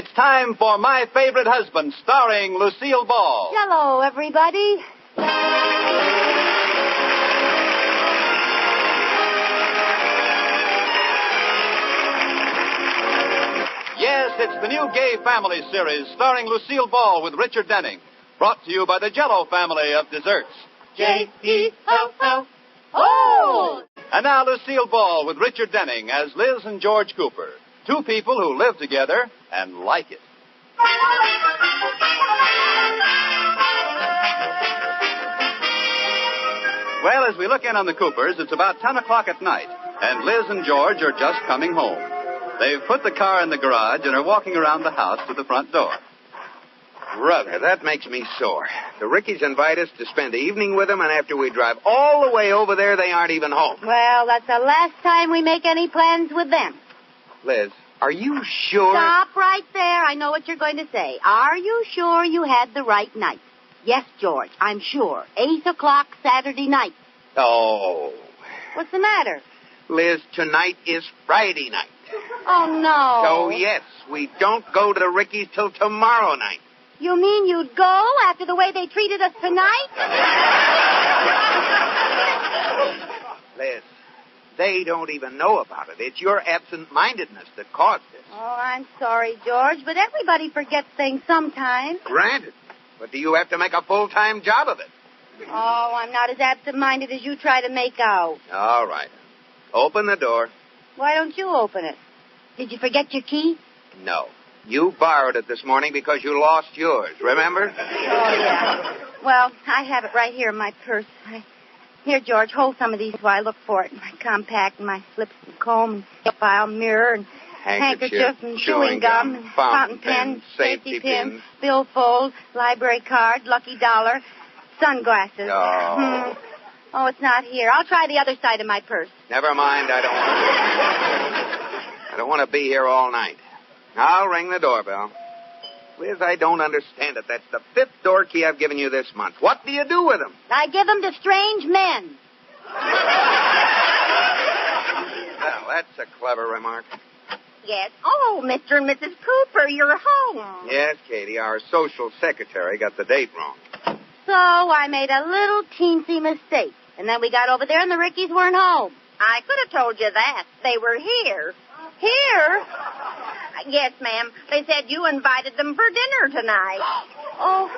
It's time for My Favorite Husband, starring Lucille Ball. Hello, everybody. Yes, it's the new Gay Family series starring Lucille Ball with Richard Denning. Brought to you by the Jell-O family of desserts. J-E-L-L-O. And now Lucille Ball with Richard Denning as Liz and George Cooper. Two people who live together and like it. Well, as we look in on the Coopers, it's about 10 o'clock at night, and Liz and George are just coming home. They've put the car in the garage and are walking around the house to the front door. Brother, that makes me sore. The Rickies invite us to spend the evening with them, and after we drive all the way over there, they aren't even home. Well, that's the last time we make any plans with them. Liz, are you sure? Stop right there. I know what you're going to say. Are you sure you had the right night? Yes, George, I'm sure. 8 o'clock Saturday night. Oh. What's the matter? Liz, tonight is Friday night. Oh, no. So, yes, we don't go to the Rickies till tomorrow night. You mean you'd go after the way they treated us tonight? Liz, they don't even know about it. It's your absent-mindedness that caused this. Oh, I'm sorry, George, but everybody forgets things sometimes. Granted. But do you have to make a full-time job of it? Oh, I'm not as absent-minded as you try to make out. All right. Open the door. Why don't you open it? Did you forget your key? No. You borrowed it this morning because you lost yours, remember? Oh, yeah. Well, I have it right here in my purse. Here, George, hold some of these while I look for it. My compact and my slips and comb and file, mirror and handkerchief and chewing gum and fountain pen, safety pin, billfold, library card, lucky dollar, sunglasses. Oh. Oh, it's not here. I'll try the other side of my purse. Never mind. I don't want to be here all night. I'll ring the doorbell. Liz, I don't understand it. That's the 5th door key I've given you this month. What do you do with them? I give them to strange men. Well, that's a clever remark. Yes. Oh, Mr. and Mrs. Cooper, you're home. Yes, Katie, our social secretary got the date wrong. So I made a little teensy mistake. And then we got over there and the Rickies weren't home. I could have told you that. They were here. Here? Yes, ma'am. They said you invited them for dinner tonight. Oh.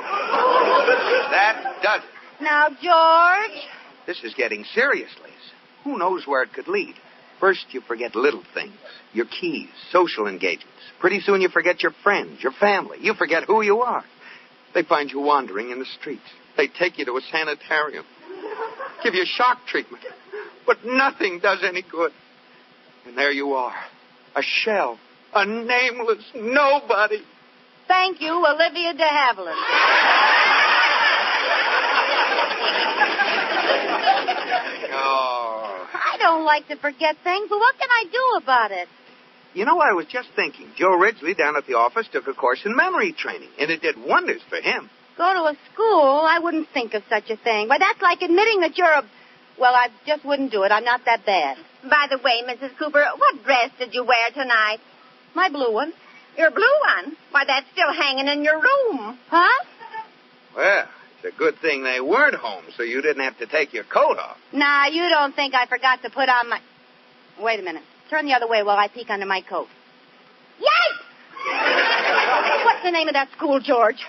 That does it. Now, George. This is getting serious, Liz. Who knows where it could lead? First, you forget little things. Your keys, social engagements. Pretty soon you forget your friends, your family. You forget who you are. They find you wandering in the streets. They take you to a sanitarium. Give you shock treatment. But nothing does any good. And there you are. A shell. A nameless nobody. Thank you, Olivia de Havilland. Oh. I don't like to forget things, but what can I do about it? You know, I was just thinking. Joe Ridgely down at the office took a course in memory training, and it did wonders for him. Go to a school? I wouldn't think of such a thing. Why, that's like admitting that you're a... Well, I just wouldn't do it. I'm not that bad. By the way, Mrs. Cooper, what dress did you wear tonight? My blue one. Your blue one? Why, that's still hanging in your room. Huh? Well, it's a good thing they weren't home, so you didn't have to take your coat off. Nah, you don't think I forgot to put on my... Wait a minute. Turn the other way while I peek under my coat. Yikes! What's the name of that school, George?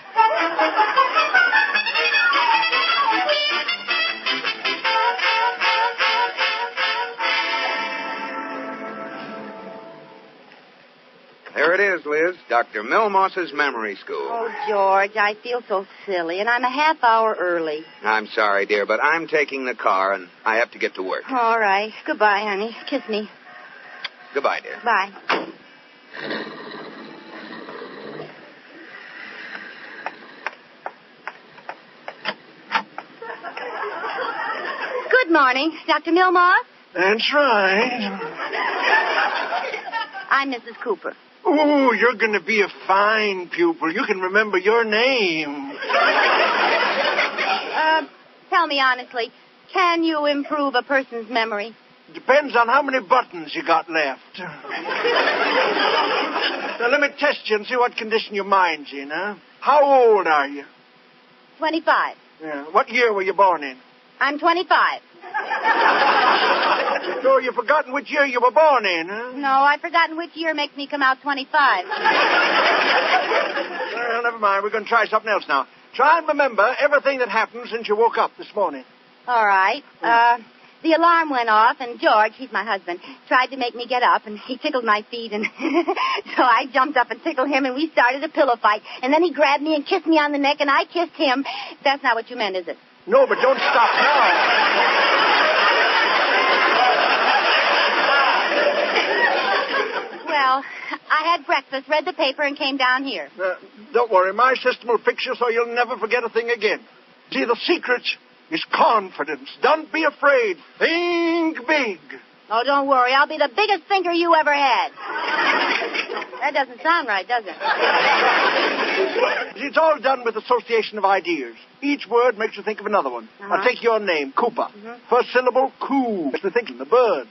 There it is, Liz. Dr. Milmoss's memory school. Oh, George, I feel so silly, and I'm a half hour early. I'm sorry, dear, but I'm taking the car, and I have to get to work. All right. Goodbye, honey. Kiss me. Goodbye, dear. Bye. Good morning. Dr. Milmoss? That's right. I'm Mrs. Cooper. Oh, you're going to be a fine pupil. You can remember your name. Tell me honestly, can you improve a person's memory? Depends on how many buttons you got left. Now, let me test you and see what condition your mind's in, huh? How old are you? 25. Yeah. What year were you born in? I'm 25. So you've forgotten which year you were born in, huh? No, I've forgotten which year makes me come out 25. Well, never mind. We're going to try something else now. Try and remember everything that happened since you woke up this morning. All right. The alarm went off, and George, he's my husband, tried to make me get up, and he tickled my feet, and so I jumped up and tickled him, and we started a pillow fight. And then he grabbed me and kissed me on the neck, and I kissed him. That's not what you meant, is it? No, but don't stop now. Well, I had breakfast, read the paper, and came down here. Don't worry. My system will fix you so you'll never forget a thing again. See, the secret is confidence. Don't be afraid. Think big. Oh, don't worry. I'll be the biggest thinker you ever had. That doesn't sound right, does it? It's all done with association of ideas. Each word makes you think of another one. Uh-huh. Now, take your name, Cooper. First syllable, coo. Makes me think of the bird.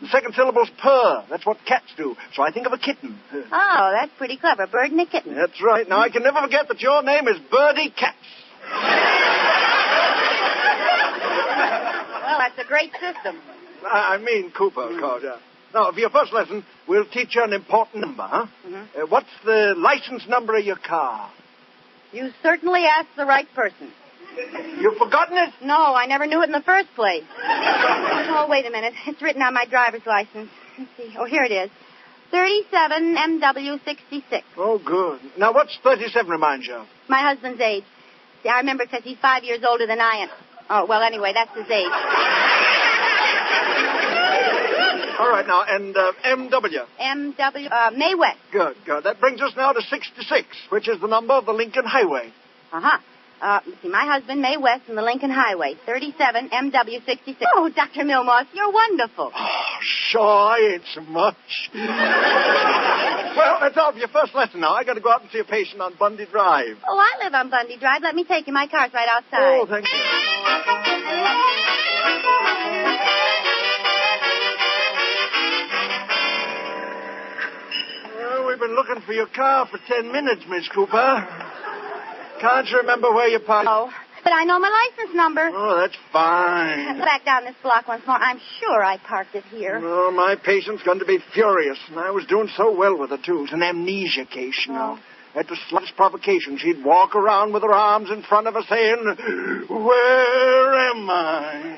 The second syllable's purr. That's what cats do. So I think of a kitten. Oh, that's pretty clever. Bird and a kitten. That's right. Now, I can never forget that your name is Birdie Katz. Well, that's a great system. I mean Cooper, of course. Yeah. Now, for your first lesson, we'll teach you an important number, huh? What's the license number of your car? You certainly asked the right person. You've forgotten it? No, I never knew it in the first place. Oh, wait a minute. It's written on my driver's license. Let's see. Oh, here it is. 37 MW66. Oh, good. Now, what's 37 remind you of? My husband's age. See, I remember because he's 5 years older than I am. Oh, well, anyway, that's his age. All right, now, and MW? MW, May West. Good, good. That brings us now to 66, which is the number of the Lincoln Highway. Uh-huh. See, my husband, May West, and the Lincoln Highway, 37 MW66. Oh, Dr. Milmoss, you're wonderful. Oh, sure, I ain't so much. Well, that's all for your first lesson now. I got to go out and see a patient on Bundy Drive. Oh, I live on Bundy Drive. Let me take you. My car's right outside. Oh, thank you. Well, we've been looking for your car for 10 minutes, Miss Cooper. Can't you remember where you parked? Oh, but I know my license number. Oh, that's fine. Back down this block once more. I'm sure I parked it here. Oh, my patient's going to be furious. And I was doing so well with her, too. It's an amnesia case, you know. At the slightest provocation, she'd walk around with her arms in front of her saying, "Where am I?"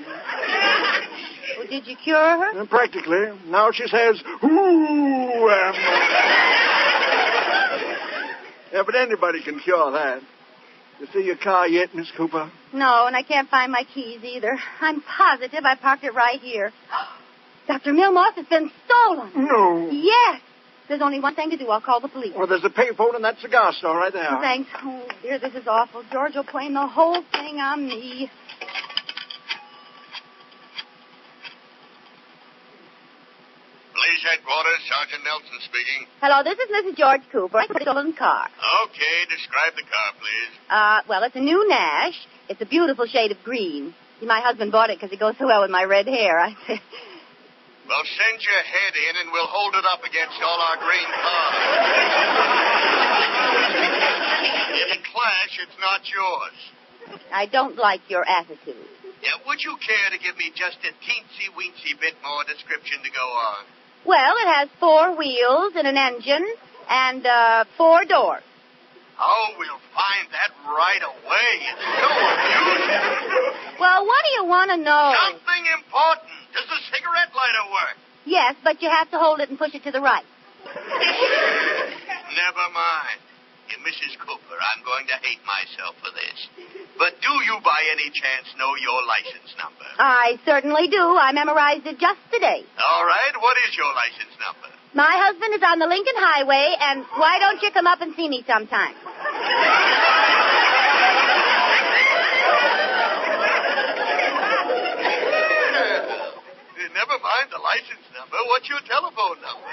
Well, did you cure her? Practically. Now she says, "Who am I?" Yeah, but anybody can cure that. You see your car yet, Miss Cooper? No, and I can't find my keys either. I'm positive I parked it right here. Dr. Milmoss, it's been stolen. No. Yes. There's only one thing to do. I'll call the police. Well, there's a payphone in that cigar store right there. Thanks. Oh, dear, this is awful. George will blame the whole thing on me. Police headquarters, Sergeant Nelson speaking. Hello, this is Mrs. George Cooper. I put a stolen car. Okay, describe the car, please. Well, it's a new Nash. It's a beautiful shade of green. See, my husband bought it because it goes so well with my red hair. I said... Well, send your head in and we'll hold it up against all our green cars. If it clash, it's not yours. I don't like your attitude. Yeah, would you care to give me just a teensy-weensy bit more description to go on? Well, it has 4 wheels and an engine and 4 doors. Oh, we'll find that right away. It's so amusing. Well, what do you want to know? Something important. Does the cigarette lighter work? Yes, but you have to hold it and push it to the right. Never mind. Mrs. Cooper, I'm going to hate myself for this. But do you by any chance know your license number? I certainly do. I memorized it just today. All right. What is your license number? My husband is on the Lincoln Highway, and why don't you come up and see me sometime? Never mind. mind the license number. What's your telephone number?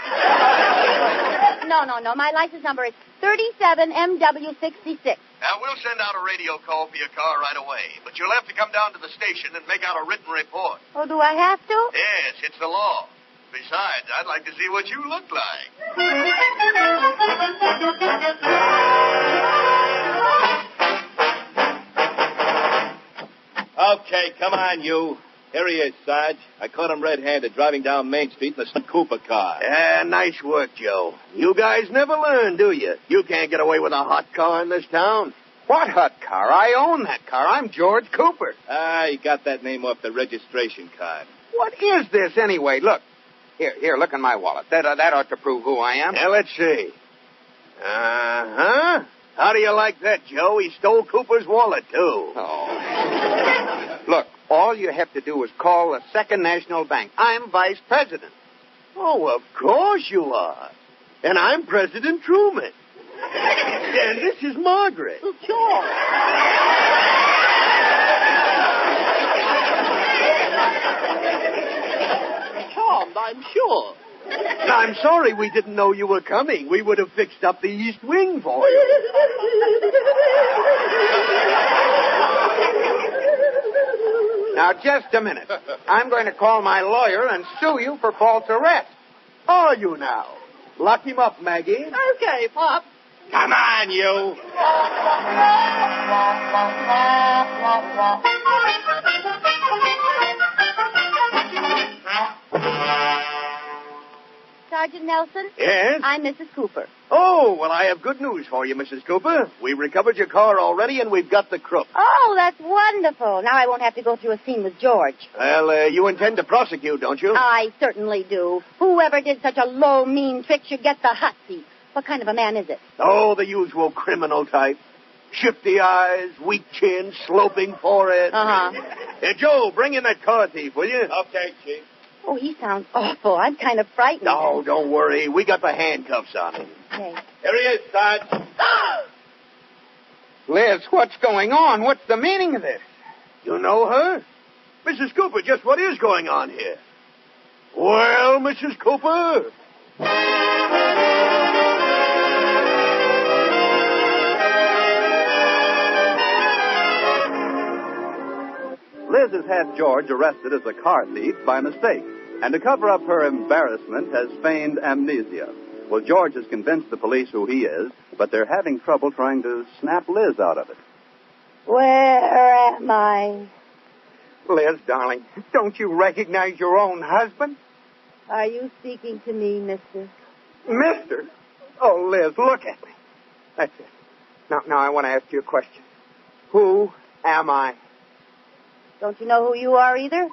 No. My license number is 37MW66. Now, we'll send out a radio call for your car right away. But you'll have to come down to the station and make out a written report. Oh, do I have to? Yes, it's the law. Besides, I'd like to see what you look like. Okay, come on, you. Here he is, Sarge. I caught him red-handed driving down Main Street in a Cooper car. Yeah, nice work, Joe. You guys never learn, do you? You can't get away with a hot car in this town. What hot car? I own that car. I'm George Cooper. You got that name off the registration card. What is this, anyway? Look. Here, look in my wallet. That ought to prove who I am. Now, let's see. Uh-huh. How do you like that, Joe? He stole Cooper's wallet, too. Oh. Look, all you have to do is call the Second National Bank. I'm vice president. Oh, of course you are. And I'm President Truman. And this is Margaret. Sure. Charmed, I'm sure. I'm sorry we didn't know you were coming. We would have fixed up the East Wing for you. Now, just a minute. I'm going to call my lawyer and sue you for false arrest. Are you now? Lock him up, Maggie. Okay, Pop. Come on, you. Sergeant Nelson? Yes? I'm Mrs. Cooper. Oh, well, I have good news for you, Mrs. Cooper. We recovered your car already, and we've got the crook. Oh, that's wonderful. Now I won't have to go through a scene with George. Well, you intend to prosecute, don't you? I certainly do. Whoever did such a low, mean trick should get the hot seat. What kind of a man is it? Oh, the usual criminal type. Shifty eyes, weak chin, sloping forehead. Uh-huh. Joe, bring in that car thief, will you? Okay, Chief. Oh, he sounds awful. I'm kind of frightened. No, don't worry. We got the handcuffs on him. Okay. Here he is, Sarge. Liz, what's going on? What's the meaning of this? You know her? Mrs. Cooper, just what is going on here? Well, Mrs. Cooper? Liz has had George arrested as a car thief by mistake, and to cover up her embarrassment has feigned amnesia. Well, George has convinced the police who he is, but they're having trouble trying to snap Liz out of it. Where am I? Liz, darling, don't you recognize your own husband? Are you speaking to me, mister? Mister? Oh, Liz, look at me. That's it. Now I want to ask you a question. Who am I? Don't you know who you are either?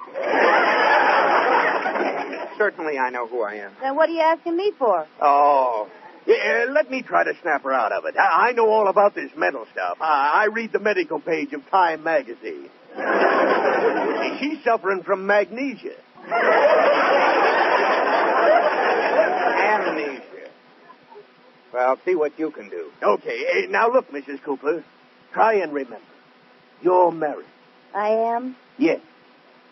Certainly I know who I am. Then what are you asking me for? Oh, yeah, let me try to snap her out of it. I know all about this mental stuff. I read the medical page of Time magazine. She's suffering from magnesia. Amnesia. Well, see what you can do. Okay, now look, Mrs. Cooper. Try and remember. You're married. I am? Yes.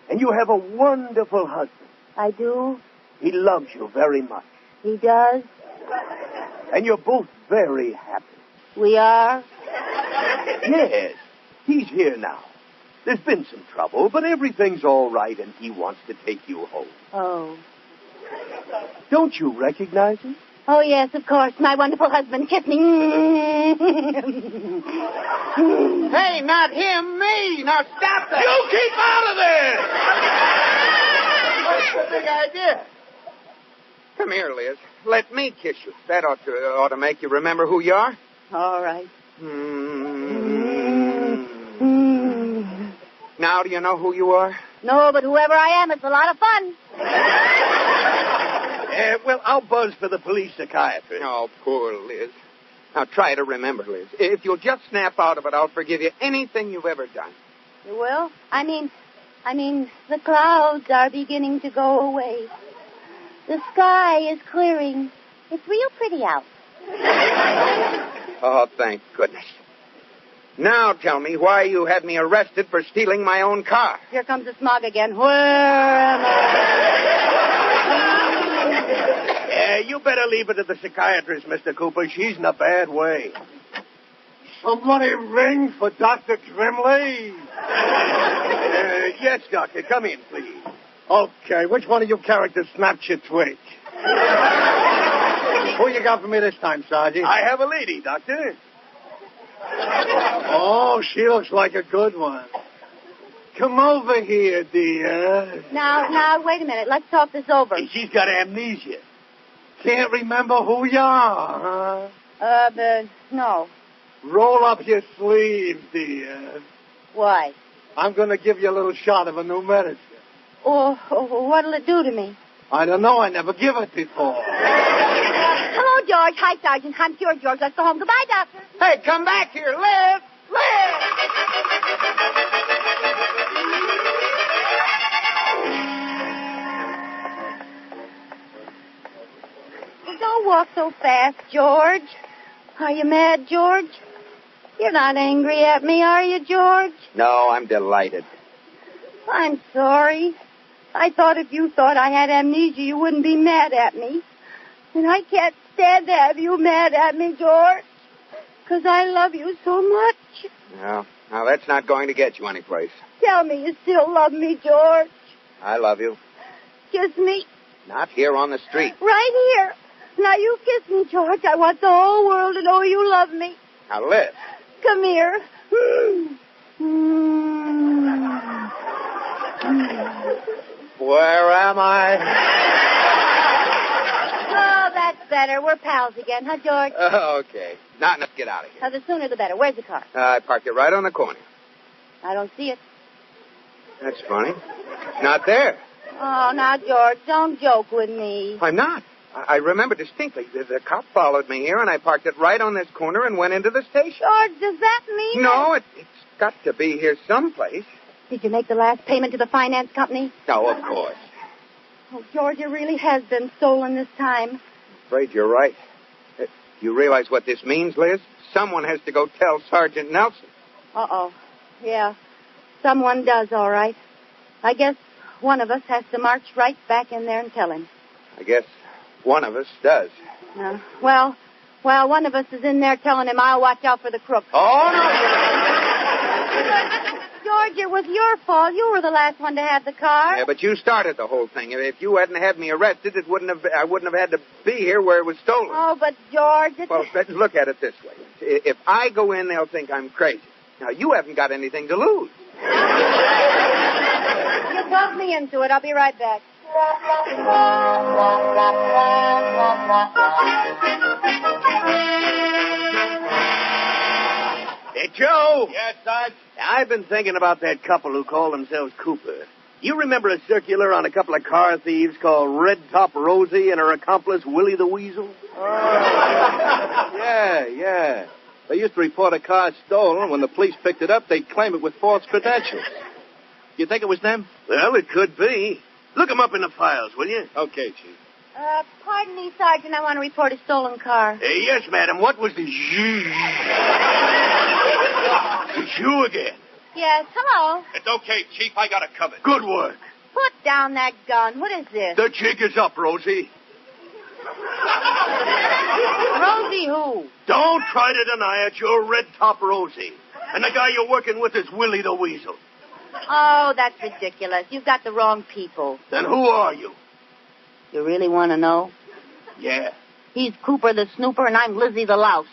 And you have a wonderful husband. I do? He loves you very much. He does? And you're both very happy. We are? Yes. He's here now. There's been some trouble, but everything's all right, and he wants to take you home. Oh. Don't you recognize him? Oh, yes, of course. My wonderful husband. Kiss me. Hey, not him, me. Now stop that. You keep out of there! What's the big idea? Come here, Liz. Let me kiss you. That ought to make you remember who you are. All right. Now do you know who you are? No, but whoever I am, it's a lot of fun. Well, I'll buzz for the police psychiatrist. Oh, poor Liz. Now try to remember, Liz. If you'll just snap out of it, I'll forgive you anything you've ever done. You will? I mean, the clouds are beginning to go away. The sky is clearing. It's real pretty out. Oh, thank goodness. Now tell me why you had me arrested for stealing my own car. Here comes the smog again. Where am I? You better leave it to the psychiatrist, Mr. Cooper. She's in a bad way. Somebody ring for Dr. Grimley? Yes, Doctor. Come in, please. Okay, which one of you characters snapped your twig? Who you got for me this time, Sergeant? I have a lady, Doctor. Oh, she looks like a good one. Come over here, dear. Now, wait a minute. Let's talk this over. She's got amnesia. Can't remember who you are, huh? No. Roll up your sleeve, dear. Why? I'm going to give you a little shot of a new medicine. Oh, what'll it do to me? I don't know. I never give it before. Hello, George. Hi, Sergeant. I'm cured, George. Let's go home. Goodbye, Doctor. Hey, come back here. Live! Well, don't walk so fast, George. Are you mad, George? You're not angry at me, are you, George? No, I'm delighted. I'm sorry. I thought if you thought I had amnesia, you wouldn't be mad at me. And I can't stand to have you mad at me, George. Because I love you so much. No, now that's not going to get you anyplace. Tell me you still love me, George. I love you. Kiss me. Not here on the street. Right here. Now you kiss me, George. I want the whole world to know you love me. Now, Liz. Come here. Where am I? Oh, that's better. We're pals again, huh, George? Okay. Now, let's get out of here. The sooner the better. Where's the car? I parked it right on the corner. I don't see it. That's funny. It's not there. Oh, now, George, don't joke with me. I'm not. I remember distinctly. The cop followed me here, and I parked it right on this corner and went into the station. George, does that mean... No, it's got to be here someplace. Did you make the last payment to the finance company? No, of course. Oh, George, it really has been stolen this time. I'm afraid you're right. You realize what this means, Liz? Someone has to go tell Sergeant Nelson. Uh-oh. Yeah, someone does, all right. I guess one of us has to march right back in there and tell him. I guess one of us does. Well, one of us is in there telling him I'll watch out for the crook. Oh, no. George, it was your fault. You were the last one to have the car. Yeah, but you started the whole thing. If you hadn't had me arrested, I wouldn't have had to be here where it was stolen. Oh, but George, Well, let's look at it this way. If I go in, they'll think I'm crazy. Now, you haven't got anything to lose. You talked me into it. I'll be right back. Hey, Joe. Yes, Sarge? I've been thinking about that couple who call themselves Cooper. You remember a circular on a couple of car thieves called Red Top Rosie and her accomplice Willie the Weasel? Yeah. They used to report a car stolen. When the police picked it up, they'd claim it with false credentials. You think it was them? Well, it could be. Look them up in the files, will you? Okay, Chief. Pardon me, Sergeant. I want to report a stolen car. Yes, madam. What was the It's you again. Yes, hello. It's okay, Chief. I got it covered. Good work. Put down that gun. What is this? The jig is up, Rosie. Rosie who? Don't try to deny it. You're Red Top Rosie. And the guy you're working with is Willie the Weasel. Oh, that's ridiculous. You've got the wrong people. Then who are you? You really want to know? Yeah. He's Cooper the Snooper, and I'm Lizzie the Louse.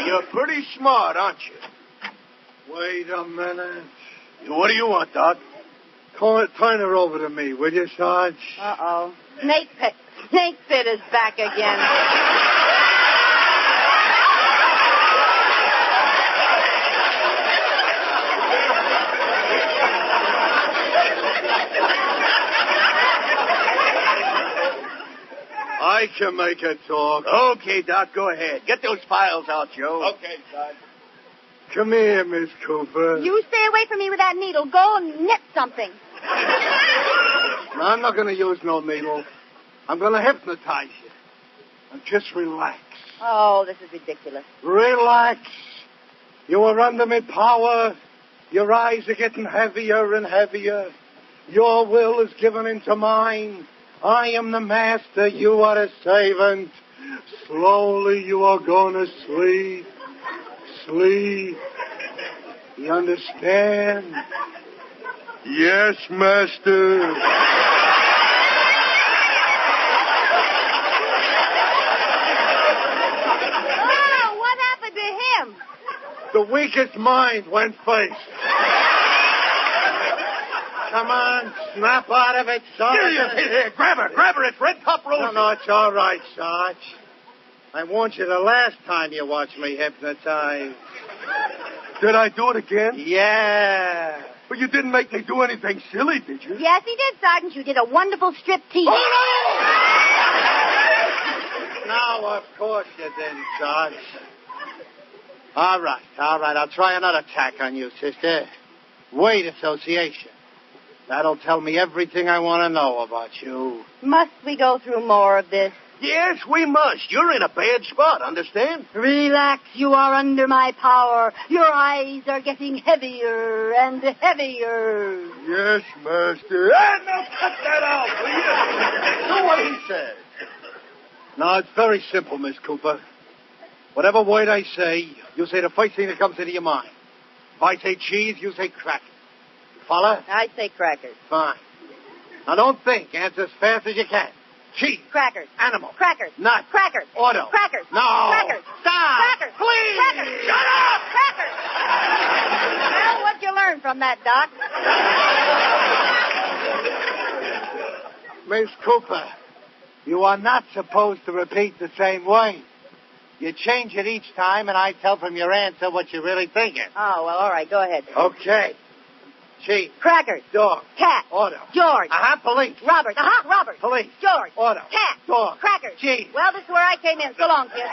You're pretty smart, aren't you? Wait a minute. What do you want, Doc? Turn her over to me, will you, Sarge? Uh-oh. Snake Fit is back again. I can make her talk. Okay, Doc, go ahead. Get those files out, Joe. Okay, Sarge. Come here, Miss Cooper. You stay away from me with that needle. Go and knit something. No, I'm not going to use no needle. I'm going to hypnotize you. And just relax. Oh, this is ridiculous. Relax. You are under my power. Your eyes are getting heavier and heavier. Your will is given into mine. I am the master, you are the servant. Slowly you are going to sleep. Sleep. You understand? Yes, master. Oh, what happened to him? The weakest mind went first. Come on, snap out of it, Sarge. Here, grab her. It's Red Top Rosie. No, it's all right, Sarge. I warned you the last time you watched me hypnotize. Did I do it again? Yeah. But you didn't make me do anything silly, did you? Yes, he did, Sergeant. You did a wonderful strip tease. No, of course you didn't, Sarge. All right. I'll try another tack on you, sister. Word association. That'll tell me everything I want to know about you. Must we go through more of this? Yes, we must. You're in a bad spot, understand? Relax, you are under my power. Your eyes are getting heavier and heavier. Yes, master. Now cut that out, will you? Do what he says. No, it's very simple, Miss Cooper. Whatever word I say, you say the first thing that comes into your mind. If I say cheese, you say crackers. You follow? I say crackers. Fine. Now don't think. Answer as fast as you can. Cheese. Crackers. Animal. Crackers. Nut. Crackers. Auto. Crackers. No. Crackers. Stop. Crackers. Please. Crackers. Shut up. Crackers. Well, what'd you learn from that, Doc? Miss Cooper, you are not supposed to repeat the same way. You change it each time, and I tell from your answer what you're really thinking. Oh, well, all right. Go ahead. Okay. Cheese. Crackers. Dog. Cat. Auto. George. Police. Robert. Robert. Police. George. Auto. Cat. Dog. Crackers. Cheese. Well, this is where I came in. So long, kid.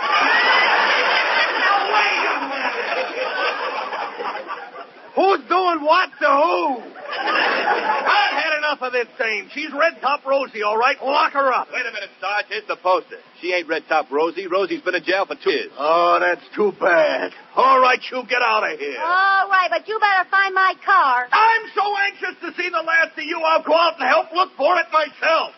Who's doing what to who? I've had enough of this dame. She's Red Top Rosie, all right? Lock her up. Wait a minute, Sarge. Here's the poster. She ain't Red Top Rosie. Rosie's been in jail for 2 years. Oh, that's too bad. All right, you get out of here. All right, but you better find my car. I'm so anxious to see the last of you, I'll go out and help look for it myself.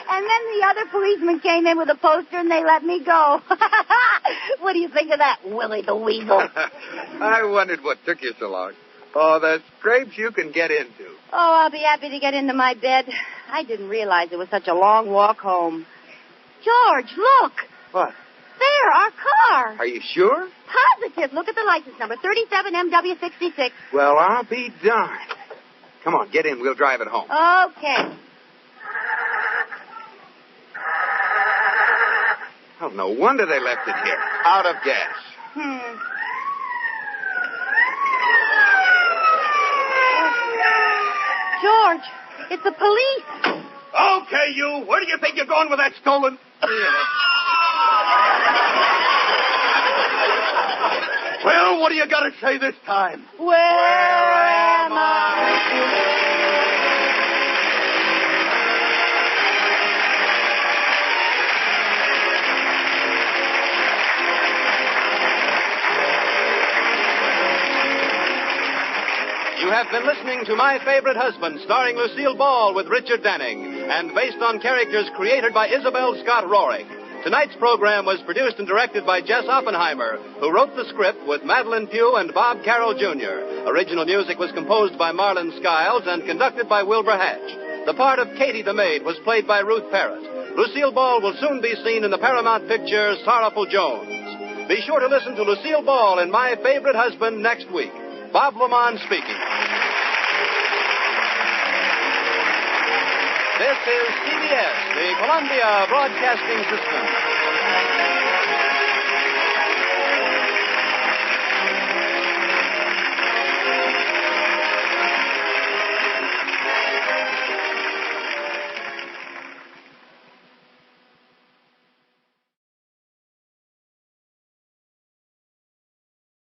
And then the other policeman came in with a poster and they let me go. What do you think of that, Willie the Weasel? I wondered what took you so long. Oh, the scrapes you can get into. Oh, I'll be happy to get into my bed. I didn't realize it was such a long walk home. George, look. What? There, our car. Are you sure? Positive. Look at the license number, 37MW66. Well, I'll be darned. Come on, get in. We'll drive it home. Okay. Oh, no wonder they left it here. Out of gas. George, it's the police. Okay, you. Where do you think you're going with that stolen... Well, what do you got to say this time? Where am I? You have been listening to My Favorite Husband, starring Lucille Ball with Richard Denning, and based on characters created by Isabel Scott Rorick. Tonight's program was produced and directed by Jess Oppenheimer, who wrote the script with Madeline Pugh and Bob Carroll Jr. Original music was composed by Marlon Skiles and conducted by Wilbur Hatch. The part of Katie the Maid was played by Ruth Parrott. Lucille Ball will soon be seen in the Paramount picture Sorrowful Jones. Be sure to listen to Lucille Ball in My Favorite Husband next week. Bob Lamont speaking. This is CBS, the Columbia Broadcasting System.